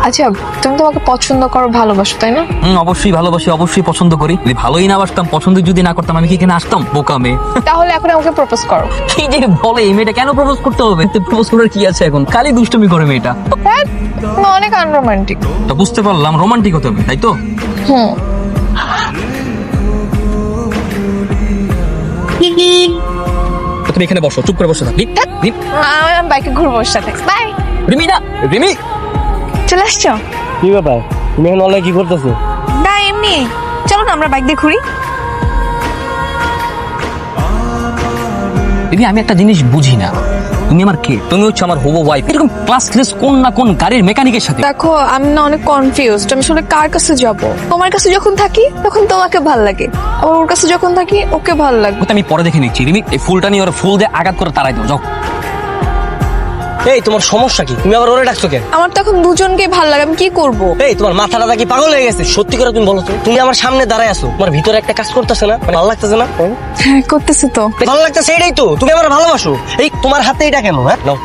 আচ্ছা, তুমি তোমাকে পছন্দ করো, ভালোবাসো, তাই না? অবশ্যই ভালোবাসি, অবশ্যই পছন্দ করি। যদি ভালোই না বাসতাম, পছন্দ যদি না করতাম, আমি কি এখানে আসতাম? বোকা মেয়ে। তাহলে এখন আমাকে প্রপোজ করো। কি যে বলে, এই মেয়েটা কেন প্রপোজ করতে হবে? প্রপোজ করার কি আছে এখন? খালি দুষ্টুমি করে মেয়েটা। হ্যাঁ, তুমি অনেক আনরোমান্টিক। তো বুঝতে পারলাম, রোমান্টিক হতে হবে, তাই তো? হুম। তো তুমি এখানে বসো, চুপ করে বসে থাকি। আমি বাইকে ঘুরবো ওর সাথে। বাই। রিমি না, রিমি। চলে আসছো? কি ব্যাপার, তুমি এখন অনলাইনে কি করতেছো? না, এমনি। চলো না আমরা বাইক দিয়ে ঘুরি। রিমি, আমি একটা জিনিস বুঝি না, তুমি আমার কে? তুমি হচ্ছে আমার হবু ওয়াইফ। এরকম ক্লাসলেস কোন না কোন গাড়ির মেকানিকের সাথে। দেখো, আমি না অনেক কনফিউজড। আমি আসলে কার কাছে যাব? তোমার কাছে যখন থাকি তখন তোমাকে ভাল লাগে, আবার ওর কাছে যখন থাকি ওকে ভাল লাগে। ওটা আমি পরে দেখে নিচ্ছি। রিমি, এই ফুলটা নিয়ে ওর ফুল দিয়ে আঘাত করে তাড়াই দাও, যাও। এই তোমার সমস্যা কি? তুমি আবার ওরে ডাকছো কেন? আমার তো এখন দুজনকে ভাল লাগে, আমি কি করব? এই তোমার মাথাটা কি পাগল হয়ে গেছে? সত্যি করে তুমি বলো তো, তুমি আমার সামনে দাঁড়ায় আছো, তোমার ভিতরে একটা কাজ করতেছে না? ভালো লাগতেছে না? হ্যাঁ, করতেছি তো। ভালো লাগতেছে, এটাই তো। তুমি আমার ভালোবাসো। এই তোমার হাতে এটা কেন? হ্যাঁ নাও।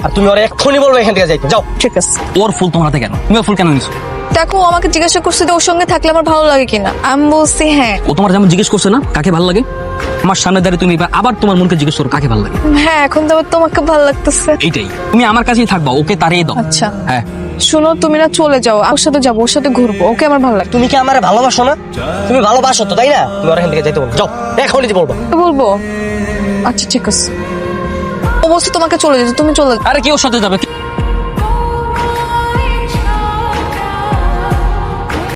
আর তুমি ওরা এক্ষুনি বলবো এখান থেকে যাইতে। যাও। ঠিক আছে। ওর ফুল তোমার হাতে কেন? তুমি ওর ফুল কেন নিছো? দেখো, ও আমাকে জিজ্ঞাসা করছে যে ওর সঙ্গে থাকলে আমার ভালো লাগে কিনা। আমি বলছি হ্যাঁ। ও তোমার যেমন জিজ্ঞেস করছে না কাকে ভালো লাগে, আমার সামনে দাঁড়িয়ে তুমি এবার আবার তোমার মনকে জিজ্ঞেস করো কাকে ভালো লাগে। হ্যাঁ, এখন তো আবার তোমাকে ভালো লাগতেছে। এইটাই, তুমি আমার কাছেই থাকবা, ওকে তাড়িয়ে দাও। আচ্ছা, হ্যাঁ। শোনো, তুমি না চলে যাও, ওর সাথে যাবো, ওর সাথে ঘুরবো, ওকে আমার ভালো লাগে। তুমি কি আমার ভালোবাসো না? তুমি ভালোবাসো তো, তাই না? তুমি ওরা এখান থেকে যাইতে বলো। যাও, এখনই যে বলবো। বলবো? আচ্ছা, ঠিক আছে। ও বলছে তোমাকে চলে যেতে, তুমি চলে যাও। আরে কি ওর সাথে যাবে?